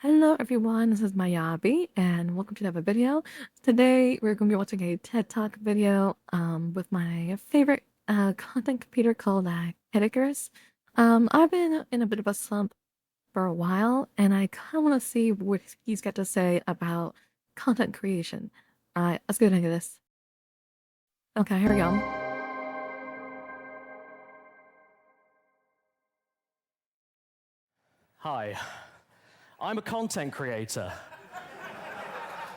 Hello everyone, this is Mayabi and welcome to another video. Today we're going to be watching a TED Talk video with my favorite content creator called Caddicarus. I've been in a bit of a slump for a while and I kind of want to see what he's got to say about content creation. Alright, let's get into this. Okay, here we go. Hi, I'm a content creator.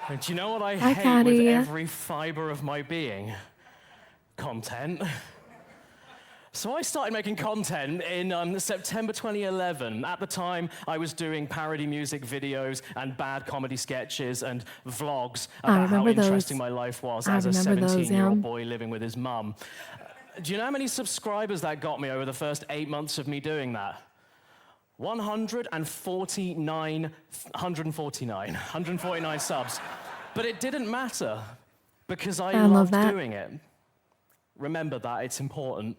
And do you know what I Hi, hate with Caddy. every fiber of my being? Content. So I started making content in September 2011. At the time, I was doing parody music videos and bad comedy sketches and vlogs about how interesting my life was as a 17-year-old boy living with his mum. Do you know how many subscribers that got me over the first 8 months of me doing that? 149 subs. But it didn't matter because I loved doing it. Remember that, it's important.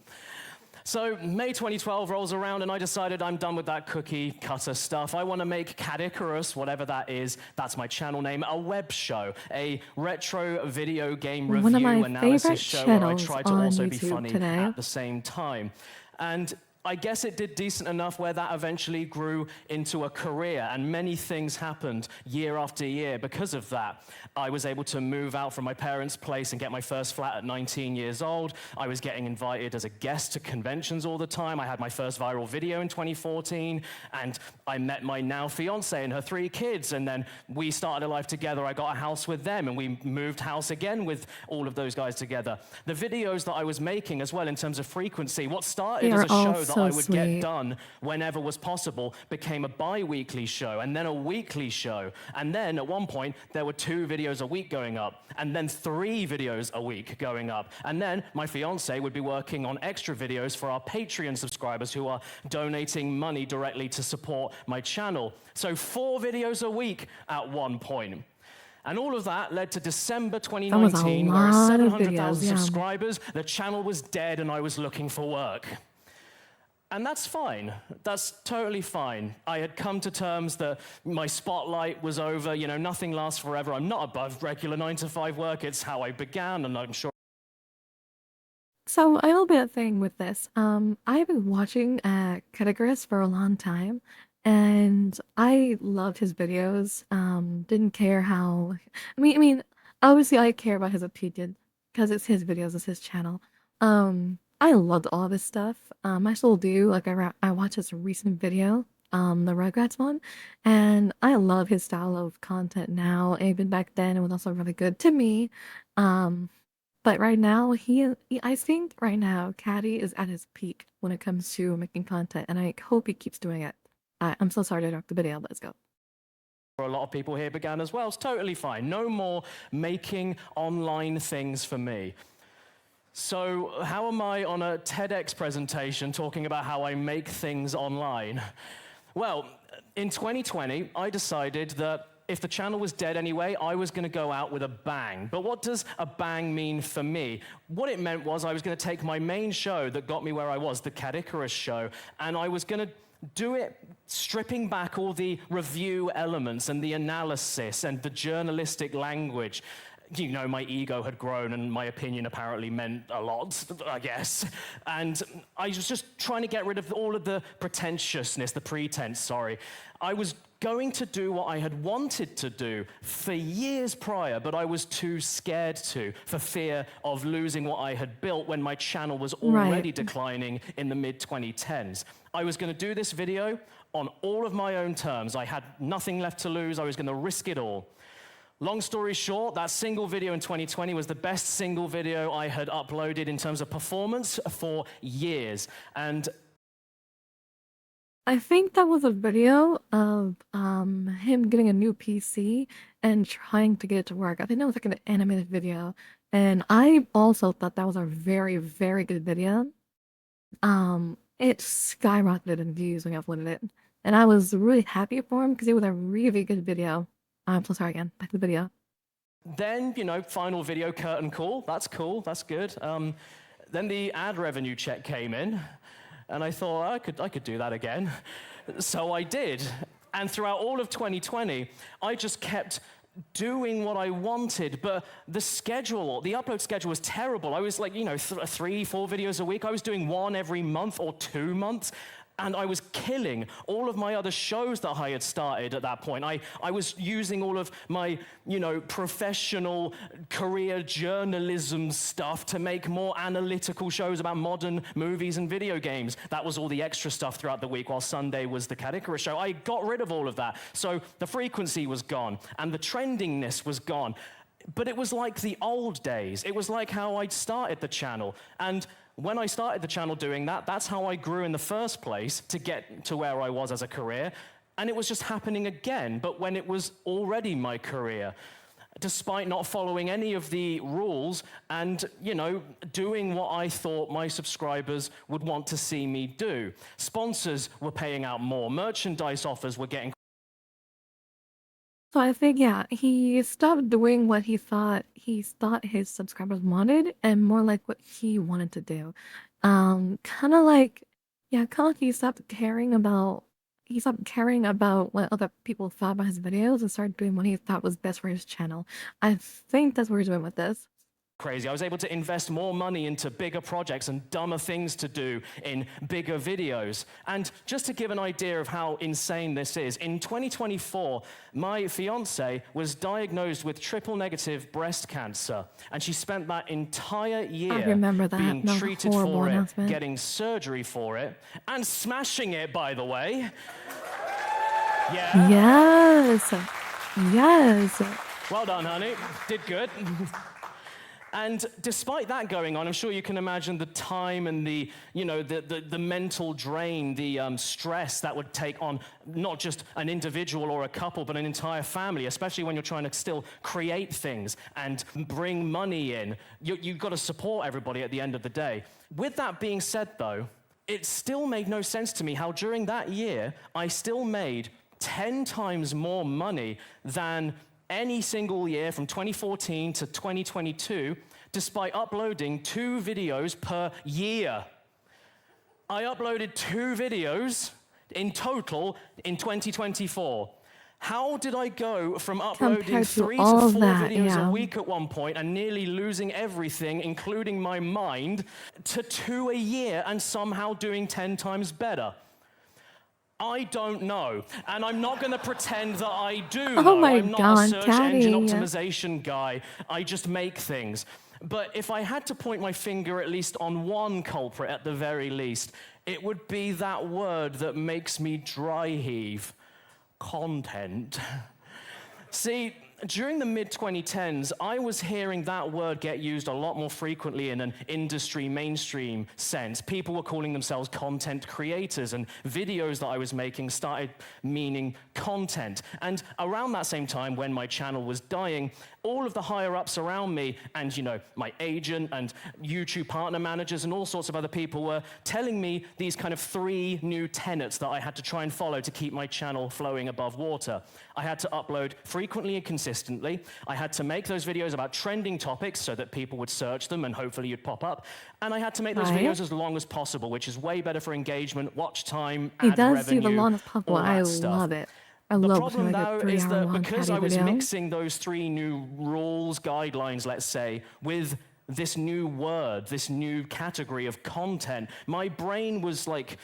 So May 2012 rolls around and I decided I'm done with that cookie cutter stuff. I want to make Caddicarus, whatever that is, that's my channel name, a web show, a retro video game review analysis show where I try to also be funny at the same time. And I guess it did decent enough where that eventually grew into a career, and many things happened year after year because of that. I was able to move out from my parents' place and get my first flat at 19 years old. I was getting invited as a guest to conventions all the time. I had my first viral video in 2014, and I met my now fiance and her 3 kids, and then we started a life together. I got a house with them, and we moved house again with all of those guys together. The videos that I was making as well in terms of frequency, what started as a show that I would get done whenever was possible became a bi-weekly show, and then a weekly show, and then at one point there were 2 videos a week going up, and then 3 videos a week going up, and then my fiance would be working on extra videos for our Patreon subscribers who are donating money directly to support my channel. So 4 videos a week at one point. And all of that led to December 2019, where at 700,000 subscribers, the channel was dead and I was looking for work. And that's fine. That's totally fine. I had come to terms that my spotlight was over. You know, nothing lasts forever. I'm not above regular 9-to-5 work. It's how I began, and I'm sure. So I have a bit of thing with this. I've been watching Caddicarus for a long time, and I loved his videos. Didn't care how. Obviously I care about his opinion because it's his videos, it's his channel. I loved all of his stuff. I still do. Like I watched his recent video, the Rugrats one, and I love his style of content now. Even back then, it was also really good to me. But right now, I think right now, Caddy is at his peak when it comes to making content, and I hope he keeps doing it. I'm so sorry to interrupt the video, but let's go. For a lot of people here began as well. It's totally fine. No more making online things for me. So how am I on a TEDx presentation talking about how I make things online? Well, in 2020, I decided that if the channel was dead anyway, I was going to go out with a bang. But what does a bang mean for me? What it meant was I was going to take my main show that got me where I was, the Caddicarus show, and I was going to do it stripping back all the review elements and the analysis and the journalistic language. You know, my ego had grown and my opinion apparently meant a lot, I guess. And I was just trying to get rid of all of the pretentiousness, the pretense, sorry. I was going to do what I had wanted to do for years prior, but I was too scared to, for fear of losing what I had built when my channel was already declining in the mid-2010s. I was going to do this video on all of my own terms. I had nothing left to lose. I was going to risk it all. Long story short, that single video in 2020 was the best single video I had uploaded in terms of performance for years. And I think that was a video of him getting a new PC and trying to get it to work. I think that was like an animated video, and I also thought that was a very, very good video. It skyrocketed in views when I uploaded it, and I was really happy for him because it was a really good video. I'm so sorry again. Back to the video. Then, you know, final video curtain call. That's cool. That's good. Then the ad revenue check came in, and I thought I could do that again. So I did. And throughout all of 2020, I just kept doing what I wanted, but the upload schedule was terrible. I was like, 3-4 videos a week. I was doing one every month or 2 months. And I was killing all of my other shows that I had started at that point. I was using all of my, professional career journalism stuff to make more analytical shows about modern movies and video games. That was all the extra stuff throughout the week, while Sunday was the Caddicarus show. I got rid of all of that. So the frequency was gone, and the trendingness was gone. But it was like the old days. It was like how I'd started the channel. And when I started the channel doing that, that's how I grew in the first place to get to where I was as a career. And it was just happening again, but when it was already my career, despite not following any of the rules and, doing what I thought my subscribers would want to see me do. Sponsors were paying out more. Merchandise offers were getting. So I think, yeah, he stopped doing what he thought his subscribers wanted, and more like what he wanted to do. Kind of like, yeah, kind of like he stopped caring about what other people thought about his videos and started doing what he thought was best for his channel. I think that's what we're doing with this. Crazy. I was able to invest more money into bigger projects and dumber things to do in bigger videos. And just to give an idea of how insane this is, in 2024, my fiance was diagnosed with triple-negative breast cancer, and she spent that entire year being treated for it, getting surgery for it, and smashing it, by the way. Yeah. Yes. Yes. Well done, honey. Did good. And despite that going on, I'm sure you can imagine the time and the mental drain, the stress that would take on not just an individual or a couple, but an entire family, especially when you're trying to still create things and bring money in. You've got to support everybody at the end of the day. With that being said, though, it still made no sense to me how during that year, I still made 10 times more money than any single year from 2014 to 2022, despite uploading 2 videos per year. I uploaded 2 videos in total in 2024. How did I go from uploading 3 to 4 videos a week at one point and nearly losing everything, including my mind, to 2 a year and somehow doing 10 times better? I don't know, and I'm not going to pretend that I do know. I'm not a search engine optimization guy. I just make things. But if I had to point my finger at least on one culprit at the very least, it would be that word that makes me dry heave: content. See, during the mid-2010s, I was hearing that word get used a lot more frequently in an industry mainstream sense. People were calling themselves content creators, and videos that I was making started meaning content. And around that same time, when my channel was dying, all of the higher-ups around me and, my agent and YouTube partner managers and all sorts of other people were telling me these kind of 3 new tenets that I had to try and follow to keep my channel flowing above water. I had to upload frequently and consistently. I had to make those videos about trending topics so that people would search them and hopefully you'd pop up. And I had to make those videos as long as possible, which is way better for engagement, watch time, ad revenue, does do the long as possible. I love it. The problem now is that because I was mixing those 3 new rules, guidelines, let's say, with this new word, this new category of content, my brain was like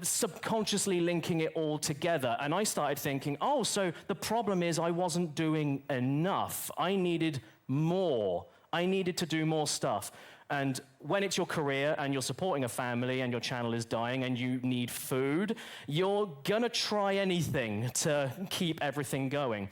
subconsciously linking it all together. And I started thinking, oh, so the problem is I wasn't doing enough. I needed more. I needed to do more stuff. And when it's your career and you're supporting a family and your channel is dying and you need food, you're gonna try anything to keep everything going.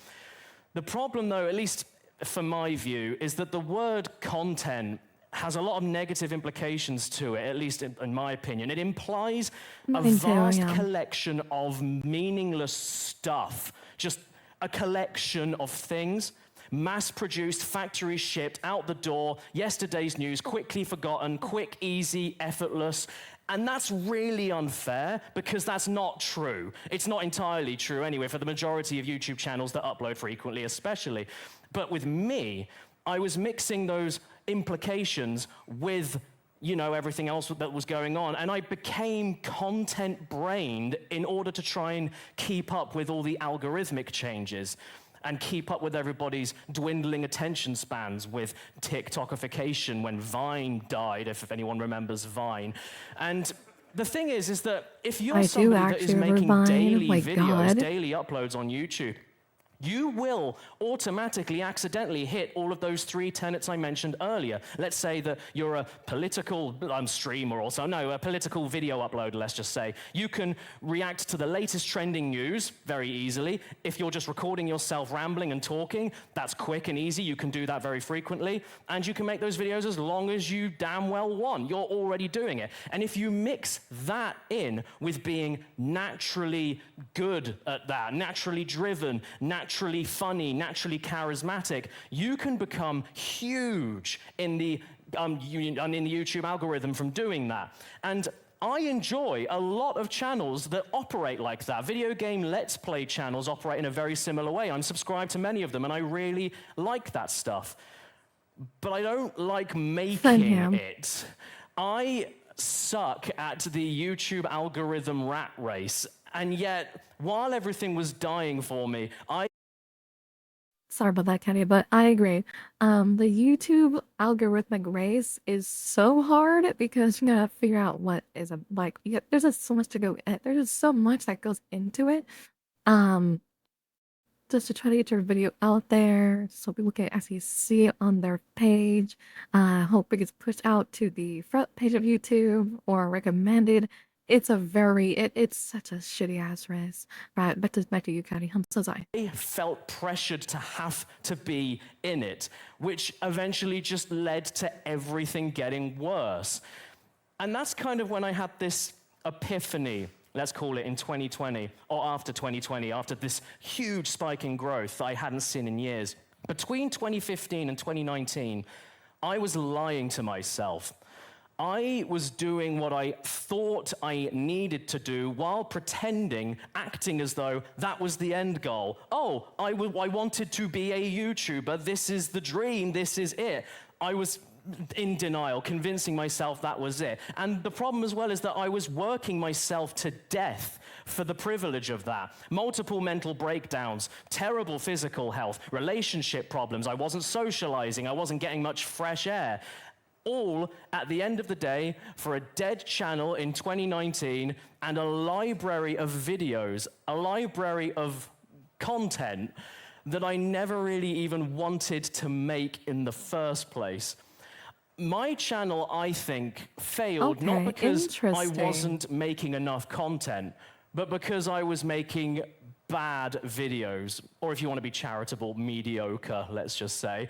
The problem, though, at least from my view, is that the word content has a lot of negative implications to it, at least in my opinion. It implies a vast collection of meaningless stuff, just a collection of things, mass-produced, factory-shipped, out the door, yesterday's news, quickly forgotten, quick, easy, effortless. And that's really unfair because that's not true. It's not entirely true anyway for the majority of YouTube channels that upload frequently, especially. But with me, I was mixing those implications with everything else that was going on. And I became content brained in order to try and keep up with all the algorithmic changes and keep up with everybody's dwindling attention spans with TikTokification when Vine died, if anyone remembers Vine. And the thing is that if you're somebody that is making daily videos, daily uploads on YouTube, you will automatically, accidentally hit all of those 3 tenets I mentioned earlier. Let's say that you're a political streamer or so. No, a political video uploader, let's just say. You can react to the latest trending news very easily. If you're just recording yourself rambling and talking, that's quick and easy. You can do that very frequently. And you can make those videos as long as you damn well want. You're already doing it. And if you mix that in with being naturally good at that, naturally driven, naturally funny, naturally charismatic, you can become huge in the YouTube algorithm from doing that. And I enjoy a lot of channels that operate like that. Video game Let's Play channels operate in a very similar way. I'm subscribed to many of them, and I really like that stuff. But I don't like making it. I suck at the YouTube algorithm rat race. And yet, while everything was dying for me, Sorry about that, Kenny, but I agree. The YouTube algorithmic race is so hard because you gotta figure out what is there's just so much to go. There's just so much that goes into it. Just to try to get your video out there so people can actually see it on their page. Hope it gets pushed out to the front page of YouTube or recommended. It's such a shitty ass race. Right, back to you, Caddy. I'm so sorry. I felt pressured to have to be in it, which eventually just led to everything getting worse. And that's kind of when I had this epiphany, let's call it, in 2020, or after 2020, after this huge spike in growth that I hadn't seen in years. Between 2015 and 2019, I was lying to myself. I was doing what I thought I needed to do while pretending, acting as though that was the end goal. Oh, I wanted to be a YouTuber. This is the dream. This is it. I was in denial, convincing myself that was it. And the problem as well is that I was working myself to death for the privilege of that. Multiple mental breakdowns, terrible physical health, relationship problems. I wasn't socializing. I wasn't getting much fresh air. All at the end of the day for a dead channel in 2019 and a library of videos, a library of content that I never really even wanted to make in the first place. My channel, I think, failed not because I wasn't making enough content, but because I was making bad videos, or if you want to be charitable, mediocre, let's just say.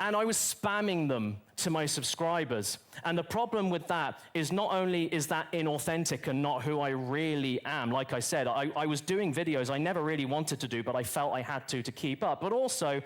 And I was spamming them to my subscribers. And the problem with that is not only is that inauthentic and not who I really am, like I said, I was doing videos I never really wanted to do, but I felt I had to keep up. But also,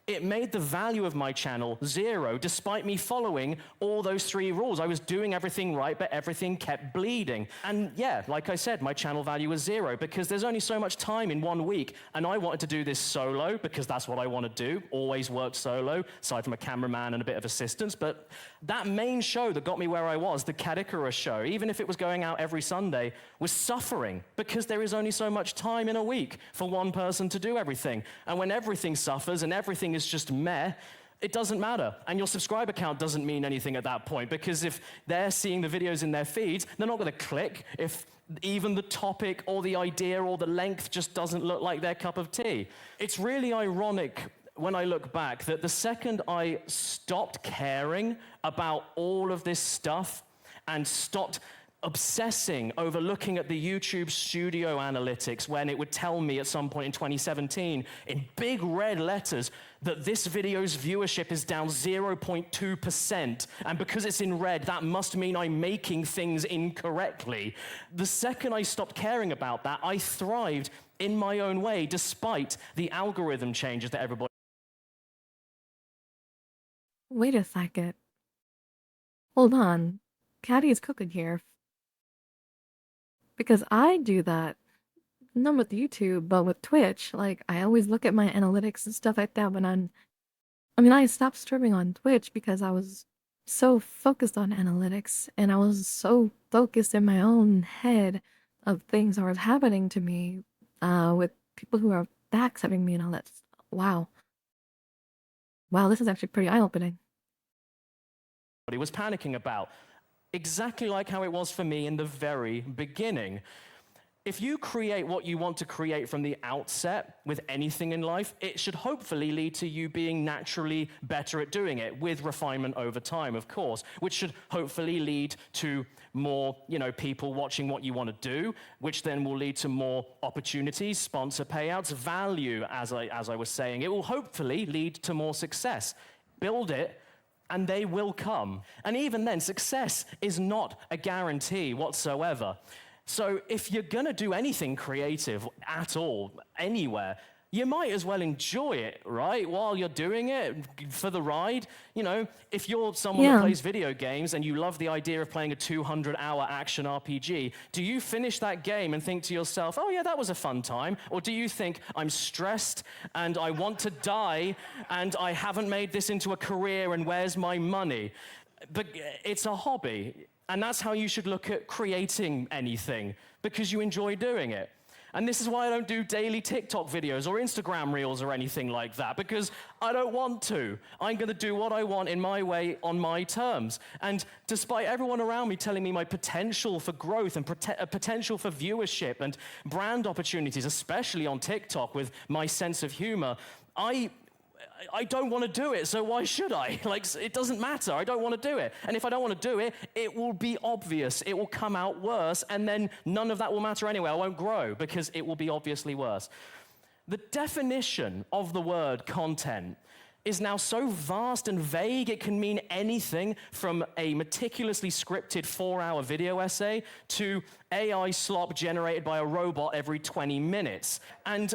it made the value of my channel 0, despite me following all those 3 rules. I was doing everything right, but everything kept bleeding. And yeah, like I said, my channel value was 0 because there's only so much time in 1 week. And I wanted to do this solo because that's what I want to do. Always worked solo, aside from a cameraman and a bit of assistance. But that main show that got me where I was, the Caddicarus show, even if it was going out every Sunday, was suffering because there is only so much time in a week for one person to do everything. And when everything suffers and everything is just meh, it doesn't matter. And your subscriber count doesn't mean anything at that point because if they're seeing the videos in their feeds, they're not going to click if even the topic or the idea or the length just doesn't look like their cup of tea. It's really ironic when I look back that the second I stopped caring about all of this stuff and stopped obsessing over looking at the YouTube studio analytics when it would tell me at some point in 2017 in big red letters that this video's viewership is down 0.2%, and because it's in red, that must mean I'm making things incorrectly. The second I stopped caring about that, I thrived in my own way despite the algorithm changes that everybody... Wait a second. Hold on. Caddy is cooking here. Because I do that, not with YouTube, but with Twitch. Like, I always look at my analytics and stuff like that when I stopped streaming on Twitch because I was so focused on analytics and I was so focused in my own head of things that were happening to me with people who are backstabbing me and all that. Wow. Wow, this is actually pretty eye-opening. He was panicking about. Exactly like how it was for me in the very beginning. If you create what you want to create from the outset with anything in life, it should hopefully lead to you being naturally better at doing it, with refinement over time, of course, which should hopefully lead to more, people watching what you want to do, which then will lead to more opportunities, sponsor payouts, value, as I was saying. It will hopefully lead to more success. Build it, and they will come. And even then, success is not a guarantee whatsoever. So if you're gonna do anything creative at all, anywhere, you might as well enjoy it, right? While you're doing it, for the ride. If you're someone that plays video games and you love the idea of playing a 200-hour action RPG, do you finish that game and think to yourself, oh yeah, that was a fun time? Or do you think, I'm stressed and I want to die and I haven't made this into a career and where's my money? But it's a hobby. And that's how you should look at creating anything, because you enjoy doing it. And this is why I don't do daily TikTok videos or Instagram reels or anything like that, because I don't want to. I'm going to do what I want in my way, on my terms. And despite everyone around me telling me my potential for growth and potential for viewership and brand opportunities, especially on TikTok with my sense of humor, I don't want to do it, so why should I? It doesn't matter. I don't want to do it. And if I don't want to do it, it will be obvious. It will come out worse, and then none of that will matter anyway. I won't grow because it will be obviously worse. The definition of the word content is now so vast and vague, it can mean anything from a meticulously scripted 4-hour video essay to AI slop generated by a robot every 20 minutes. And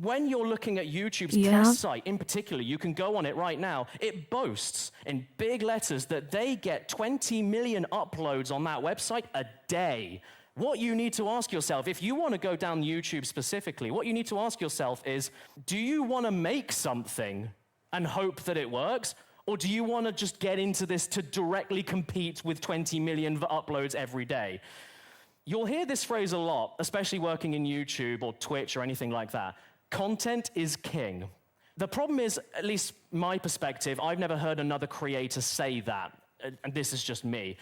when you're looking at YouTube's test site in particular, you can go on it right now, it boasts in big letters that they get 20 million uploads on that website a day. What you need to ask yourself, if you want to go down YouTube specifically, what you need to ask yourself is, do you want to make something and hope that it works? Or do you want to just get into this to directly compete with 20 million uploads every day? You'll hear this phrase a lot, especially working in YouTube or Twitch or anything like that. Content is king. The problem is, at least my perspective, I've never heard another creator say that, and this is just me.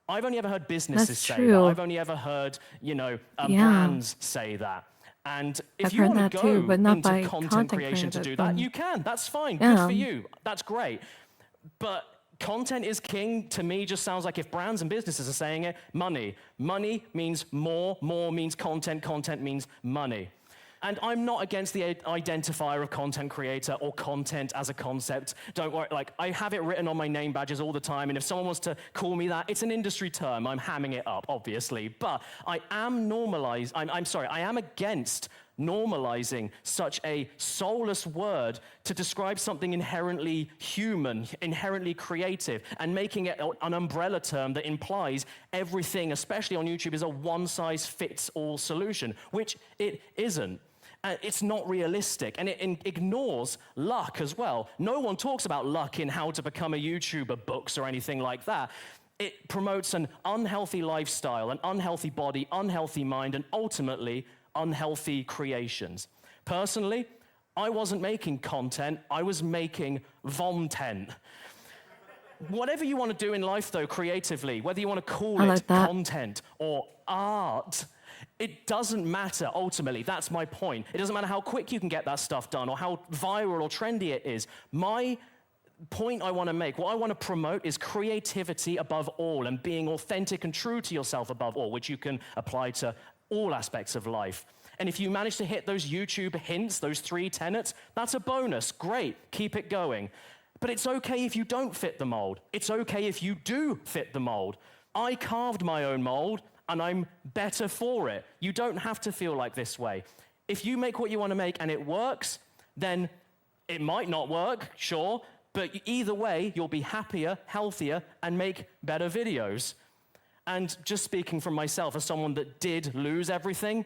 I've only ever heard businesses say that. I've only ever heard, brands say that. And if you want to go into content creation to do that, you can. That's fine. Good for you. That's great. But content is king, to me, just sounds like if brands and businesses are saying it, money. Money means more means content, content means money. And I'm not against the identifier of content creator or content as a concept. Don't worry, I have it written on my name badges all the time, and if someone wants to call me that, it's an industry term. I'm hamming it up, obviously. But I am I am against normalizing such a soulless word to describe something inherently human, inherently creative, and making it an umbrella term that implies everything, especially on YouTube, is a one-size-fits-all solution, which it isn't. It's not realistic, and it ignores luck as well. No one talks about luck in How to Become a YouTuber books or anything like that. It promotes an unhealthy lifestyle, an unhealthy body, unhealthy mind, and ultimately unhealthy creations. Personally, I wasn't making content, I was making vomtent. Whatever you want to do in life, though, creatively, whether you want to call it content or art, it doesn't matter, ultimately. That's my point. It doesn't matter how quick you can get that stuff done or how viral or trendy it is. My point I want to make, what I want to promote is creativity above all and being authentic and true to yourself above all, which you can apply to all aspects of life. And if you manage to hit those YouTube hints, those 3 tenets, that's a bonus. Great, keep it going. But it's okay if you don't fit the mold. It's okay if you do fit the mold. I carved my own mold, and I'm better for it. You don't have to feel like this way. If you make what you want to make and it works, then it might not work, sure, but either way, you'll be happier, healthier, and make better videos. And just speaking from myself as someone that did lose everything,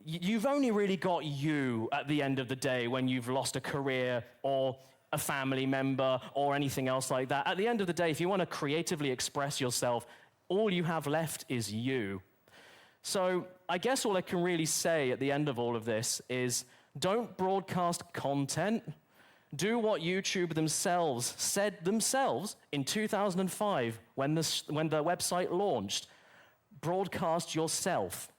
you've only really got you at the end of the day when you've lost a career or a family member or anything else like that. At the end of the day, if you want to creatively express yourself, all you have left is you. So I guess all I can really say at the end of all of this is don't broadcast content. Do what YouTube themselves said themselves in 2005 when the website launched. Broadcast yourself.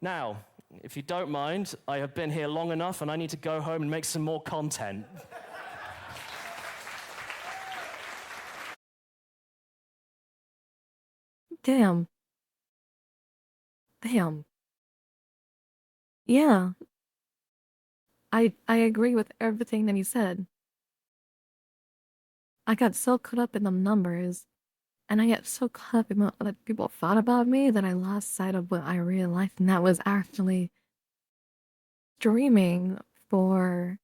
Now, if you don't mind, I have been here long enough and I need to go home and make some more content. Damn. Damn. Yeah, I agree with everything that he said. I got so caught up in the numbers, and I got so caught up in what other people thought about me that I lost sight of what I realized, and that was actually streaming for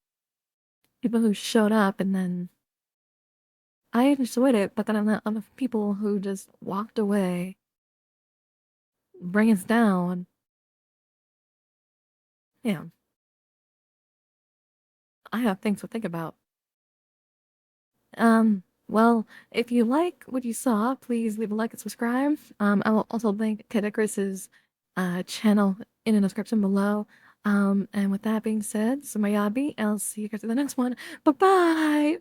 people who showed up, and then I enjoyed it, but then I let other people who just walked away bring us down. Yeah, I have things to think about. Well, if you like what you saw, please leave a like and subscribe. I will also link Caddicarus's channel in the description below. And with that being said, so Mayabi, I'll see you guys in the next one. Bye-bye!